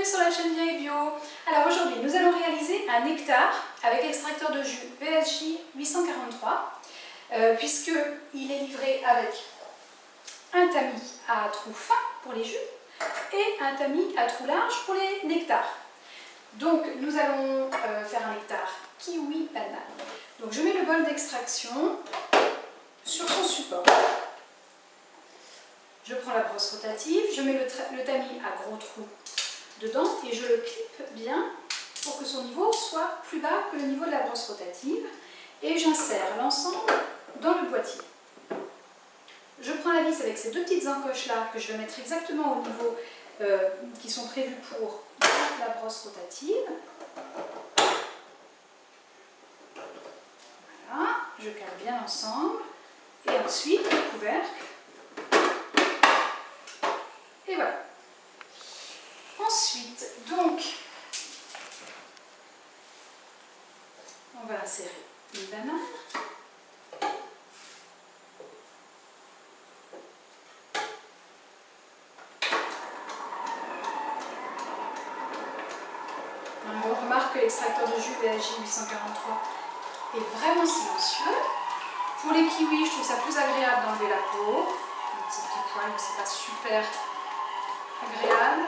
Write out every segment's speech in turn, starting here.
sur la chaîne Vieille Bio. Alors aujourd'hui, nous allons réaliser un nectar avec extracteur de jus VSJ 843, puisqu'il est livré avec un tamis à trou fin pour les jus et un tamis à trou large pour les nectars. Donc nous allons faire un nectar kiwi banane. Donc je mets le bol d'extraction sur son support. Je prends la brosse rotative, je mets le tamis à gros trou dedans et je le clippe bien pour que son niveau soit plus bas que le niveau de la brosse rotative et j'insère l'ensemble dans le boîtier. Je prends la vis avec ces deux petites encoches là que je vais mettre exactement au niveau qui sont prévus pour la brosse rotative. Voilà, je cale bien l'ensemble et ensuite le couvercle. Et voilà. Ensuite, donc, on va insérer une banane. On remarque que l'extracteur de jus VSJ 843 est vraiment silencieux. Pour les kiwis, je trouve ça plus agréable d'enlever la peau. Un petit poil, mais c'est pas super agréable.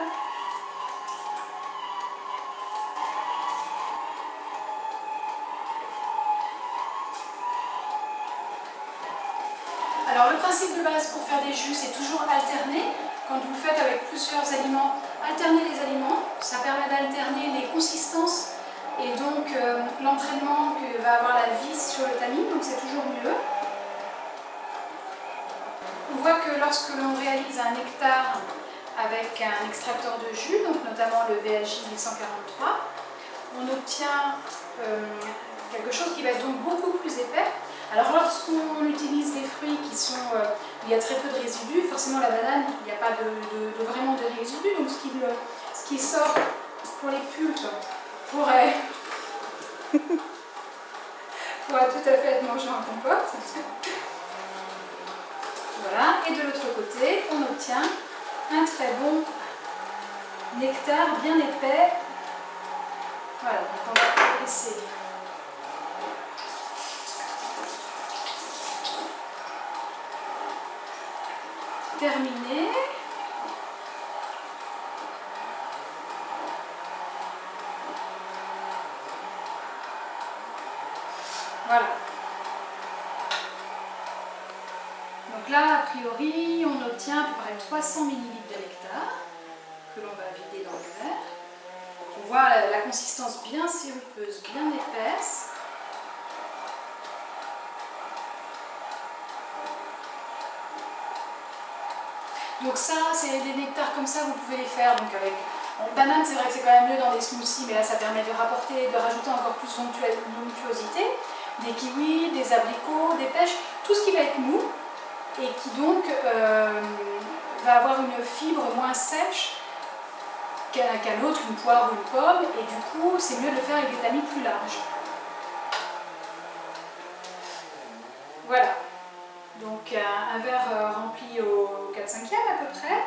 Alors le principe de base pour faire des jus, c'est toujours alterner. Quand vous le faites avec plusieurs aliments, alterner les aliments. Ça permet d'alterner les consistances et donc l'entraînement que va avoir la vis sur le tamis, donc c'est toujours mieux. On voit que lorsque l'on réalise un nectar avec un extracteur de jus, donc notamment le VSJ 843, on obtient quelque chose qui va être donc beaucoup plus épais. Alors lorsqu'on utilise des fruits où il y a très peu de résidus, forcément la banane, il n'y a pas vraiment de résidus, donc ce qui sort pour les pulpes pourrait tout à fait être mangé en compote. Voilà, et de l'autre côté, on obtient un très bon nectar bien épais. Voilà, donc on va laisser terminer. Voilà. Donc là, a priori, on obtient à peu près 300 ml de nectar que l'on va vider dans le verre. On voit la consistance bien sirupeuse, bien épaisse. Donc ça, c'est des nectars comme ça, vous pouvez les faire donc avec banane, c'est vrai que c'est quand même mieux dans des smoothies, mais là ça permet de rajouter encore plus d'onctuosité. Des kiwis, des abricots, des pêches, tout ce qui va être mou et qui donc va avoir une fibre moins sèche qu'un autre, une poire ou une pomme, et du coup c'est mieux de le faire avec des tamis plus larges. Voilà. Donc un verre rempli au 4/5e à peu près,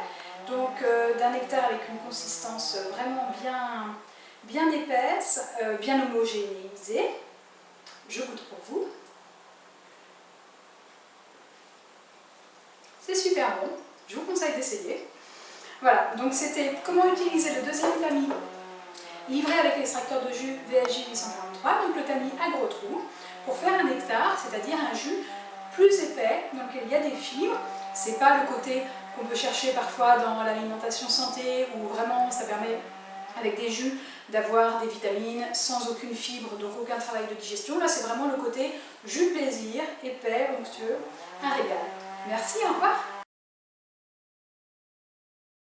donc d'un nectar avec une consistance vraiment bien épaisse, bien homogénéisée. Je goûte pour vous. C'est super bon, je vous conseille d'essayer. Voilà, donc c'était comment utiliser le deuxième tamis livré avec l'extracteur de jus VSJ 843, donc le tamis à gros trous, pour faire un nectar, c'est-à-dire un jus plus épais, donc il y a des fibres. C'est pas le côté qu'on peut chercher parfois dans l'alimentation santé où vraiment ça permet avec des jus d'avoir des vitamines sans aucune fibre, donc aucun travail de digestion. Là c'est vraiment le côté jus plaisir, épais, onctueux, un régal. Merci, au revoir.